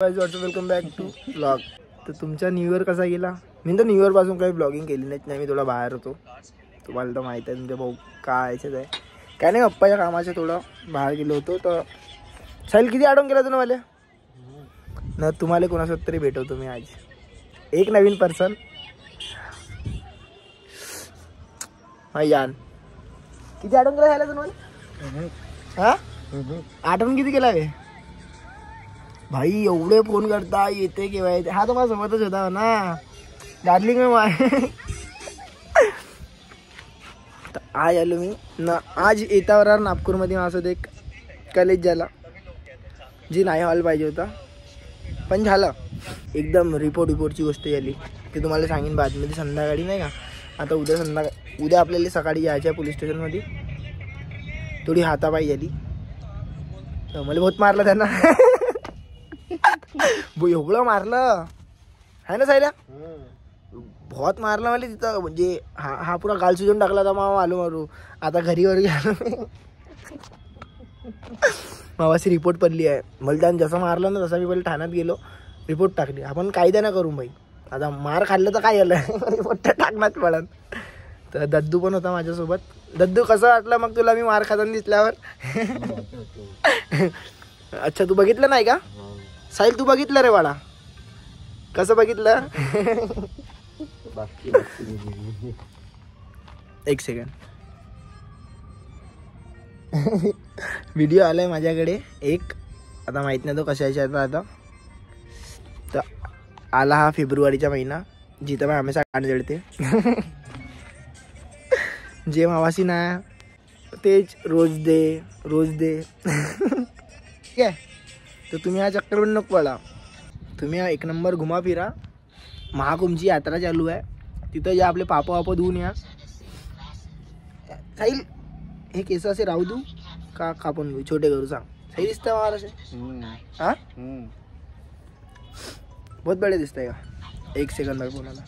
Welcome back to blog. तर तुमचा new year कसा गेला? मी तर न्यू इयर पासून काही ब्लॉगिंग केली नाही. मी थोडा बाहेर होतो, तुम्हाला तर माहिती आहे. तुमच्या भाऊ काय यायचं आहे काय नाही, पप्पाच्या कामाच्या थोडं बाहेर गेलो होतो. तर साहिल किती आठवण केला तुम्ही मला ना? तुम्हाला कोणासोबत तरी भेटवतो मी आज, एक नवीन पर्सन. हा यान किती आठवण केला झाला तुम्हाला? हा आठवण किती केला रे भाई? एवढे फोन करता येते केव्हा येते. हा तर माझ्या सोबतच होता ना, डार्लिंग में. आज आलो मी ना. आज येतावर नागपूरमध्ये माझं एक कॉलेज झाला, जी नाही व्हायला पाहिजे होता, पण झालं. एकदम रिपोर्टची गोष्ट झाली, ते तुम्हाला सांगेन बातमध्ये संध्याकाळी, नाही का? आता उद्या आपल्याला सकाळी जायचं आहे पोलीस स्टेशनमध्ये. थोडी हातापाई झाली तर मला बहुत मारलं त्यांना. एवढं मारलं है ना सायला? बहुत मारलं मला तिथं. म्हणजे हा पुरा गाल सुजून टाकला होता मामा. मारू आता घरी गेलो. मावाशी रिपोर्ट पडली आहे मला. त्यानं जसं मारलं ना तसं मी पहिले ठाण्यात गेलो, रिपोर्ट टाकली. आपण कायदा ना करू बाई, आता मार खाल्लं तर काय झालं, रिपोर्ट तर टाकण्यात पडन. तर दद्दू पण होता माझ्यासोबत. दद्दू कसं वाटलं मग तुला मी मार खाताना दिसल्यावर? अच्छा तू बघितलं नाही का साहिल? तू बघितलं रे बाळा? कसं बघितलं? एक सेकंड, व्हिडिओ आलाय माझ्याकडे एक. आता माहित नाही तो कशाचा आता. तर आला हा फेब्रुवारीचा महिना, जिथं मी हमेशा गाण जळते. जे मावासी ना तेच रोज दे. ठीक आहे, तर तुम्ही हा चक्कर पण नको पडा. तुम्ही हा एक नंबर घुमा फिरा. महाकुंभची यात्रा चालू आहे, तिथं जे आपले पाप धुवून या. साहिल हे केस असे राहू दू का कापून घेऊ? छोटे करू सांग. सही दिसतंय मला असे? हा बहुत बडे दिसतंय का? एक सेकंड बाय कोणाला.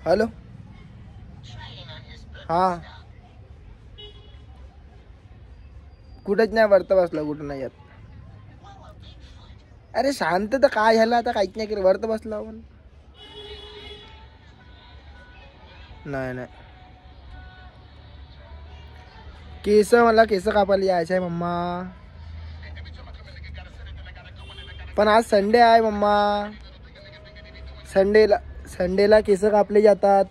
हॅलो हा, कुठंच नाही, वरत बसला. कुठं नाही येत. अरे शांत तर काय झालं आता? काहीच नाही केलं, वरत बसला आपण. नाही मला केस कापायला यायचं आहे मम्मा, पण आज संडे आहे मम्मा. संडेला केस कापले जातात.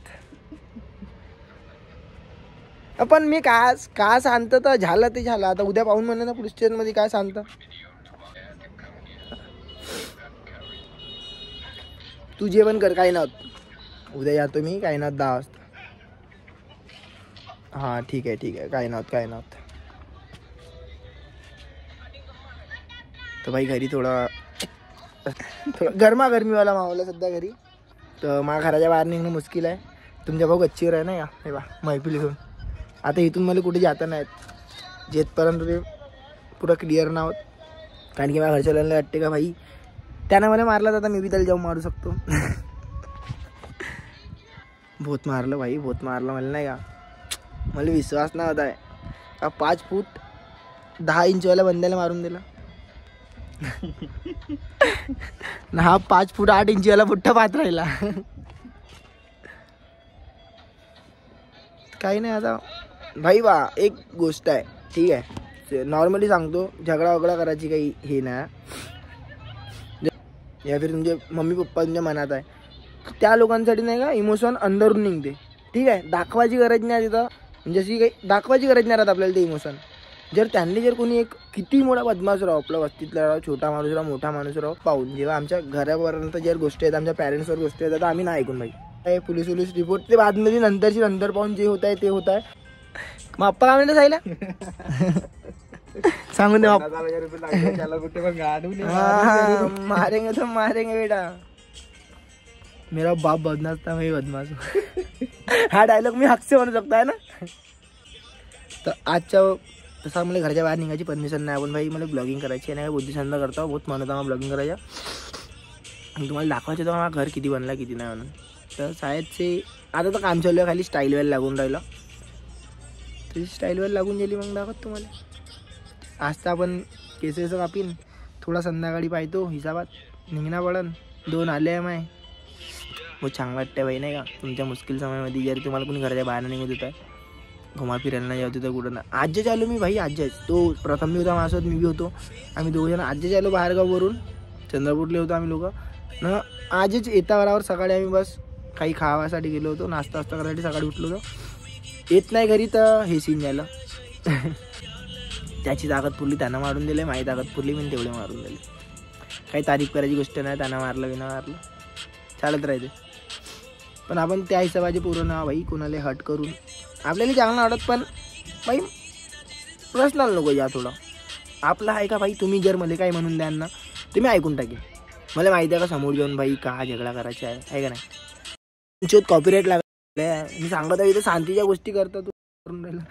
पण मी का सांगत तर झालं ते झालं. आता उद्या पाहून म्हणा ना पोलीस स्टेशन मध्ये काय सांगता. तू जेवण कर, काही नव्हत. उद्या जातो मी काही नव्हत 10 वाजता. हा ठीक आहे, काही नव्हत. तर भाई घरी थोडा गरमागरमीवाला माहोल आहे सध्या घरी. तर माझ्या घराच्या बाहेर निघणं मुश्किल आहे. तुमच्या भाऊ गच्चीवर आहे ना, हे बा मैफिली घेऊन. आता इथून मला कुठे जाता नाहीत, जेथपर्यंत ते पुरं क्लिअर ना होत. कारण की माझ्या घरच्याला वाटते का भाई त्यानं मला मारला तर आता मी बी त्याला जाऊन मारू शकतो. बहुत मारलं भाई, बहुत मारलं मला, नाही का? मला विश्वास नाही होता आहे का 5 फूट 10 इंचवाल्या बंद्याला मारून दिला ना. हा 5 फूट 8 इंचवाला पुट्टा पाहत राहिला. काही नाही. आता भाई एक गोष्ट आहे, ठीक आहे, नॉर्मली सांगतो, झगडा वगडा करायची काही हे नाही. या फिर तुमचे मम्मी पप्पा तुमच्या मनात आहे, त्या लोकांसाठी नाही का इमोशन अंदरून निघते. ठीक आहे, दाखवायची गरज नाही तिथं. म्हणजे अशी काही दाखवायची गरज नाही राहत आपल्याला ते इमोशन. जर कोणी एक किती मोठा बदमाश राहो, आपल्या वस्तीतला राहो, छोटा माणूस राहो, मोठा माणूस राहो, पाहून जेव्हा आमच्या घरापर्यंत जर गोष्टी आहेत, आमच्या पॅरेंट्सवर गोष्टी आहेत, तर आम्ही नाही ऐकून भाई. पोलीस रिपोर्ट ते बादमध्ये नंतर पाहून जे होत आहे ते होत आहे. मग अप्पा काय म्हणते सायला? सांगून दे मारेंगे बेटा. मेरा बाप बदमाश था, मैं बदमाश हूँ. हा डायलॉग मी हक से म्हणू शकतो आहे ना. तर आजच्या तसा मला घरच्या बाहेर निघायची परमिशन नाही. आपण भाई मला ब्लॉगिंग करायची आहे, नाही बुद्धिसंत करतो, बहुत म्हणत मला ब्लॉगिंग करायच्या. तुम्हाला दाखवायचं तर मला घर किती बनला किती नाही म्हणून. तर शाळेचे आता तर काम चालू आहे, खाली स्टाईल वेल लागून राहिलं. तुझी स्टाईल वेल लागून गेली मग दाखवत तुम्हाला. आज तर आपण केसेस कापीन, थोडा संध्याकाळी पाहतो हिसाबात. निघणं पडन. 2 आले आहे माय. मग चांगलं वाटतं बाई नाही का. तुमच्या मुश्किल समयामध्ये जर तुम्हाला कोणी घराच्या बाहेर निघू देत आहे, घुमा फिरायला नाही जाऊ तर कुठं ना. आजच आलो मी भाई, आजच. तो प्रथम मी होता माझ्यासोबत, मी बी होतो. आम्ही 2 जण आजच आलो बाहेरगाववरून. चंद्रपूरले होतो आम्ही लोक ना. आजच येता बरोबर सकाळी आम्ही बस काही खावासाठी गेलो होतो, नाश्ता करायसाठी सकाळी उठलो होतो. येत नाही घरी तर हे सीन झालं. त्याची ताकद पुरली त्यानं मारून दिले, माझी ताकद पुरली मी तेवढे मारून दिले. काही तारीफ करायची गोष्ट नाही, त्यानं मारलं विना मारलं चालत राहते. पण आपण त्या हिशोबाचे पूर्ण ना भाई कोणाला हट करून आपल्याला चांगलं आवडत. पण भाई पर्सनल नको या थोडं. आपलं आहे का भाई, तुम्ही जर मला काही म्हणून द्याल ना ते मी ऐकून टाकेन. मला माहिती आहे का समोर जाऊन भाई का झगडा करायचा आहे का नाही. तुमच्यात कॉपीराईट लागला, मी सांगत आहे इथं शांतीच्या गोष्टी करता तू करून राहिला.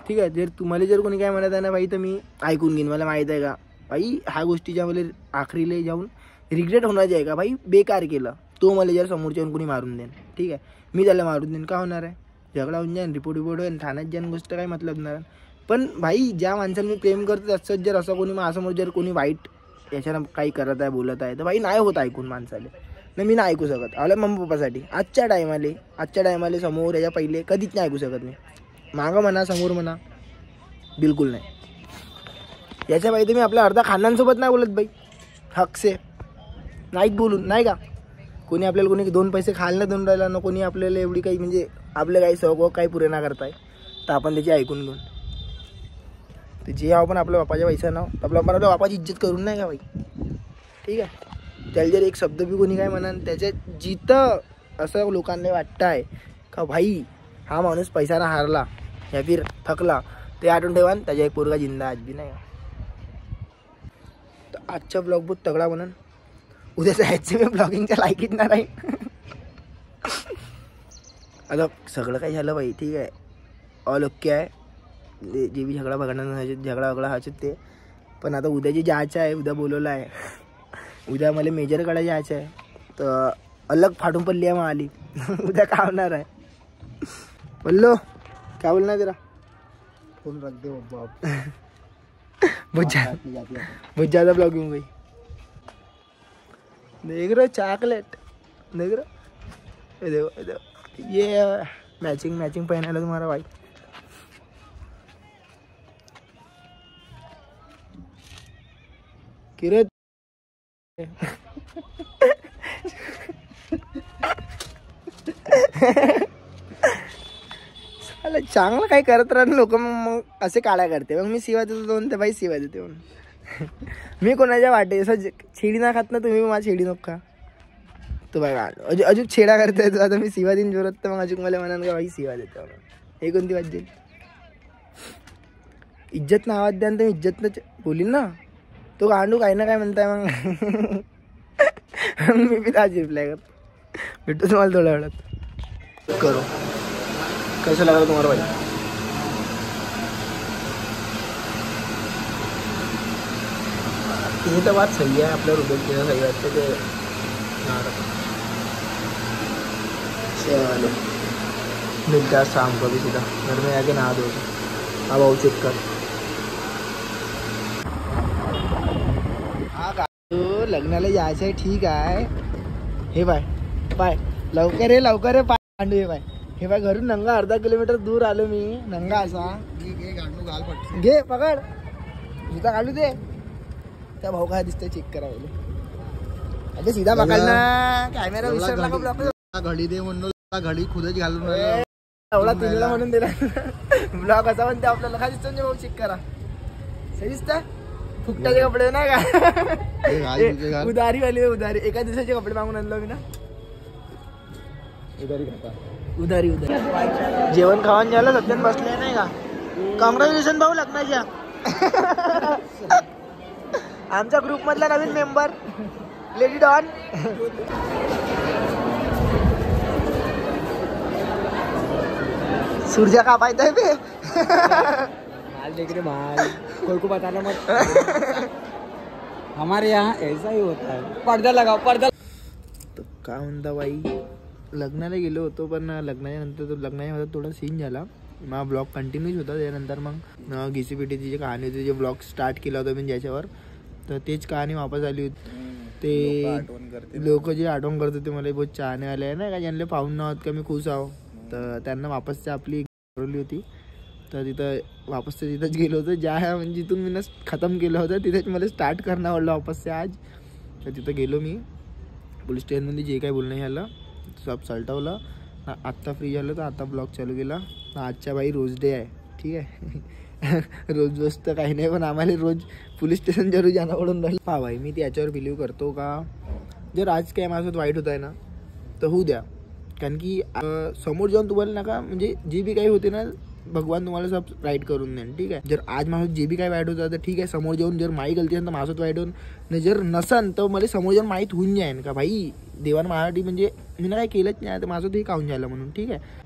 ठीक आहे, जर तुम्हाला जर कोणी काय म्हणत आहे ना भाई तर मी ऐकून घेईन. मला माहीत आहे का भाई ह्या गोष्टीच्या मला आखरीला जाऊन रिग्रेट होण्याचे आहे का भाई बेकार केलं. तो मला जर समोरच्या कोणी मारून देईन, ठीक आहे, मी त्याला मारून देईन, का होणार आहे. झगडा होऊन जाईन, रिपोर्ट होईल, ठाण्यात जाईन, गोष्ट काही मतलब नाही. पण भाई ज्या माणसाला मी प्रेम करतो त्याचंच जर असं कोणी माझ्यासमोर जर कोणी वाईट याच्यानं काही करत आहे बोलत आहे तर भाई नाही होत ऐकून माणसाले ना. मी नाही ऐकू शकत. आपल्या मम्मी पप्पासाठी आजच्या टायमाले समोर याच्या पहिले कधीच नाही ऐकू शकत मी. मागं म्हणा समोर म्हणा बिलकुल नाही. याच्या पाहिजे मी आपल्या अर्धा खानदानसोबत नाही बोलत भाई, हक से नाहीच बोलून नाही का. कोणी आपल्याला कोणी 2 पैसे खायला देऊन राहिला ना, कोणी आपल्याला एवढी काही म्हणजे आपले काही शौक काही पुरे ना करताय तर आपण त्याची ऐकून घेऊन तर जे आपण आपल्या बापाच्या पैसा ना आपल्या बापाची इज्जत करून नाही का भाई, ठीक आहे. त्याला जर एक शब्द बी कोणी काय म्हणा त्याच्या जिथं असं लोकांना वाटतं आहे का भाई हा माणूस पैसाना हारला या फिर थकला ते आठवून ठेवा त्याच्या एक पोरगा जिंदा आज बी नाही का. तर आजचा ब्लॉग बहुत तगडा बनन. उद्या जायचं मी ब्लॉगिंगच्या लायकीत ना राहील. आता सगळं काही झालं भाई, ठीक आहे, ऑल ओके आहे. जे बी झगडा वगडा व्हायचे ते. पण आता उद्या जे जायचं आहे, उद्या बोलवलं आहे, उद्या मला मेजरकडे जायचं आहे तर अलग फाटून पडली आहे मग आली. उद्या काय होणार आहे बोललो क्या बोलना तेरा फोन रख दे बाप. बहुत ज़्यादा ब्लॉगिंग भाई. देख रहे चॉकलेट देख रहे, देखो ये मैचिंग पहना लो तुम्हारा भाई. किरे चांगलं काय करत राहणं लोक मग असे काळ्या करते. मग मी शिवा देतो दोन ते भाई शिवा देते म्हणून. मी कोणाच्या वाटे असं छेडी ना खात ना तुम्ही माझी छेडी नको का तो बाय अजून छेडा करताय तो. आता मी शिवा दिन जोरत तर मग अजून मला म्हणाल का भाई शिवा देतो म्हणून. हे कोणती वाजली इज्जत ना आवाज द्या तर मी इज्जत न बोलीन ना. तो गांडू काही ना काय म्हणताय मग. मी बी आज रिप्लाय करतो. भेटतो तुम्हाला थोड्या वेळात. करो कैसा लगा तुम्हारा भाई. ये तो बात सही है, आपल्या रुपये सही वाटते ते. चलो मिलता है शाम को भी सीधा घर में आके नहा दो. अब आओ चेक कर. हाँ का तो लग्नाला जायचं आहे, ठीक आहे. हे बाय लवकर आहे लवकर आहे. पांडू हे बाय, हे बाय घरून नंगा अर्धा किलोमीटर दूर आलो मी. नंगा असा घे पकड जुता घालू दे. त्या भाऊ काय दिसतंय चेक करा बोले. अरे सीधा पकड ना, कॅमेरा विसरला का ब्लॉक. घडी दे म्हणून घडी खुदच घालून एवढा तिला म्हणून दिला ब्लॉक असा म्हणते आपल्याला. काय दिसतं भाऊ चेक करा. सही दिसतं फुकटाचे कपडे नाही का. उधारी वाले उधारी एका दिवसाचे कपडे मागून आणलो मी ना. उधारी जेवण खावण झालं सध्यान बसले नाही का. कॉंग्रॅच्युलेशन भाऊ लग्नाच्या. आमच्या ग्रुप मधला नवीन मेंबर लेडी डॉन. सूर्या का पायता बे देख रहे भाई, कोई को बताना मत. हमारे यहाँ ऐसा ही होता है. पर्दा लगाओ पर्दा. तो काय म्हणता बाई, लग्नाला गेलो होतो पण लग्नाच्या नंतर थोडा सीन झाला. माझा ब्लॉग कंटिन्यूच होता. त्यानंतर मग घिसीपिटीची जी कहाणी होती जे ब्लॉग स्टार्ट केला होता मी ज्याच्यावर तर तेच कहाणी वापस आली होती. ते लोक जे आठवण करतात ते मला बहुत चाहने वाले आहे ना का, ज्यांना पाहून नव्हत का मी खुश आहो, तर त्यांना वापस आपली ठरवली होती. तर तिथं वापस तर तिथंच गेलो होतो, ज्या म्हणजे जिथून मी खतम केलं होतं तिथेच मला स्टार्ट करणं आवडलं वापस आज. तर तिथं गेलो मी पोलीस स्टेशनमध्ये, जे काही बोलणं झालं सब सलटवलं. आत्ता फ्री झालं तर आता ब्लॉग चालू केला. आजच्या बाई रोज डे आहे, ठीक आहे. रोज तर काही नाही, पण आम्हाला रोज पोलीस स्टेशन जरूर जाणं पडून राहिलं. हा भाई, मी त्याच्यावर बिलीव्ह करतो का जर आज काय माझ्यासोबत वाईट होत आहे ना तर होऊ द्या. कारण की समोर जाऊन तुम्हाला नका, म्हणजे जे बी काही होते ना भगवान तुम्हाला सब राईट करून देईन, ठीक आहे. जर आज माझं जे बी काय वाईट होतं तर ठीक आहे, समोर जाऊन जर माही गलती असेल तर माझं वाईट होऊन, जर नसन तर मला समोर जाऊन माहीत होऊन जाईन का भाई देवानं माझ्यासाठी म्हणजे मी ना काही केलंच नाही तर माझं ते काहून झालं म्हणून, ठीक आहे.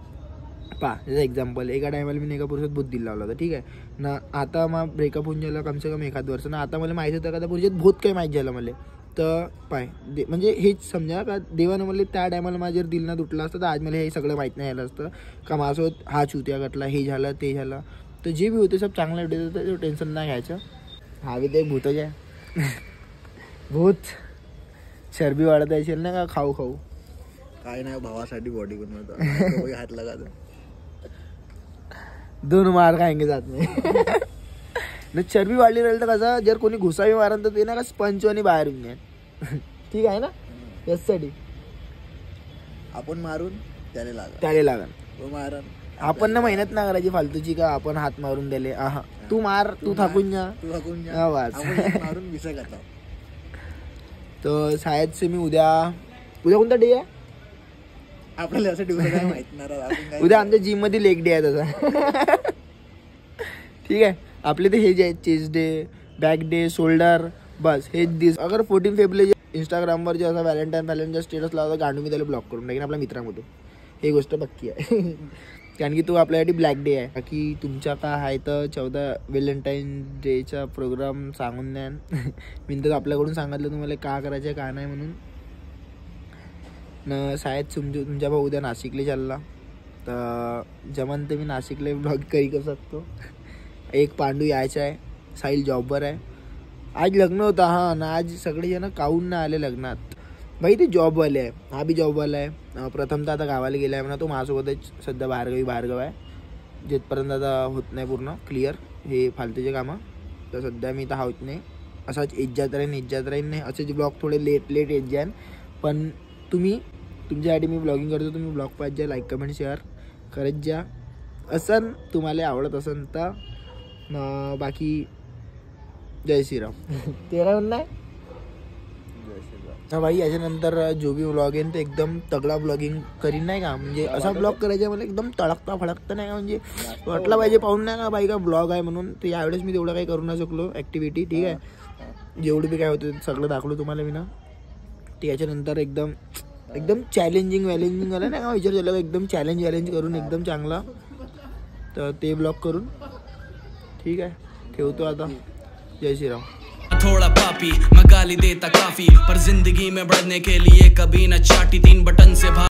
जसं एक्झाम्पल, एका टायमाला मी एका पुरुषात भूत दिला लावला होता, ठीक आहे ना. आता मग ब्रेकअप होऊन झालं कमसे कम एखाद वर्ष ना. आता मला माहिती होतं का त्या पुरुषात भूत काही माहीत झालं मला, तर म्हणजे हेच समजा का देवानं मला त्या टायमाला माझ्या जर दिल ना तुटला असतं तर आज मला हे सगळं माहीत नाही आलं असतं का माझ्यासोबत हा चुत्या गटला, हे झालं ते झालं. तर जे बी होते सब चांगलं भेटत होतं, टेन्शन नाही घ्यायचं. हा बी ते भूतच आहे. भूत चरबी वाढत आहे ना का, खाऊ काय नाही, भावासाठी बॉडी बनवतो. हात लगातो, 2 मार खाएंगे साथ में. चरबी वाढली राहील तर कसं, जर कोणी घुसावी मारण तर ते ना का स्पंचवानी बाहेर येऊन जाईल. ठीक आहे ना, त्यासाठी आपण मारून त्याला लागन तो मारण. आपण ना मेहनत ना करायची फालतूची का आपण हात मारून दिले. तू मार, तू थकून जा. मारून विसर करता. तर शायद से मी उद्या कोणता डे आहे आपल्याला असं दिवस माहित नाही. उद्या आमच्या जिम मध्ये लेग डे आहे तसा. ठीक आहे, आपले ते हे जे chest day, back day, shoulder, बस हेच दिवस. अगर 14 फेब्रुवारी इंस्टाग्रामवर जे असं व्हॅलेंटाईन स्टेटस लावता गांडू मी त्याला ब्लॉक करून टाकेन आपल्या मित्रांमधून. हे गोष्ट पक्की आहे. कारण की तो आपल्यासाठी ब्लॅक डे आहे. बाकी तुमच्या का आहे तर 14 व्हॅलेंटाईन डेचा प्रोग्राम सांगून द्या. मी तर आपल्याकडून सांगितलं तुम्हाला का करायचं का नाही म्हणून. न शायद तुमच्या भाऊ उद्या नाशिकला चालला तर जमन ते मी नाशिकला ब्लॉग करू शकतो. एक पांडू यायचा आहे, साहिल जॉबवर आहे. आज लग्न होता ना, आज सगळे जण काहून ना आले लग्नात. भाई ते जॉबवाले आहे, हा बी जॉबवाला आहे. प्रथम तर आता गावाला गेला आहे म्हणा, तो माझ्यासोबतच सध्या बाहेरगाव आहे. जिथपर्यंत आता होत नाही पूर्ण क्लिअर हे फालतूचे कामं, तर सध्या मी तर होत नाही. असाच इज्जत राहीन नाही असेच ब्लॉग थोडे लेट येत जाईन. पण तुम्ही तुमच्यासाठी मी ब्लॉगिंग करतो, तुम्ही ब्लॉग पाहत जा, लाईक कमेंट शेअर करत जा. असन तुम्हाला आवडत असन तर बाकी जय श्रीराम. तेरा म्हणणं आहे हा भाई. याच्यानंतर जो बी ब्लॉग आहे ते एकदम तगडा ब्लॉगिंग करीन नाही का, म्हणजे असा ब्लॉग करायचा मला एकदम तडकता फडकता नाही का, म्हणजे वाटला पाहिजे पाहून नाही का बाई का ब्लॉग आहे म्हणून. तर यावेळेस मी तेवढं काही करू नाही शकलो ॲक्टिव्हिटी, ठीक आहे. जेवढी बी काय होतं सगळं दाखवलं तुम्हाला मी ना. ते याच्यानंतर एकदम चॅलेंजिंग आलं नाही का, विचार झाला एकदम चॅलेंज करून एकदम चांगला तर ते ब्लॉग करून. ठीक आहे, ठेवतो आता. जय श्रीराम. थोड़ा पापी मैं गाली देता काफी, पर जिंदगी में बढ़ने के लिए कभी न चाटी 3 बटन से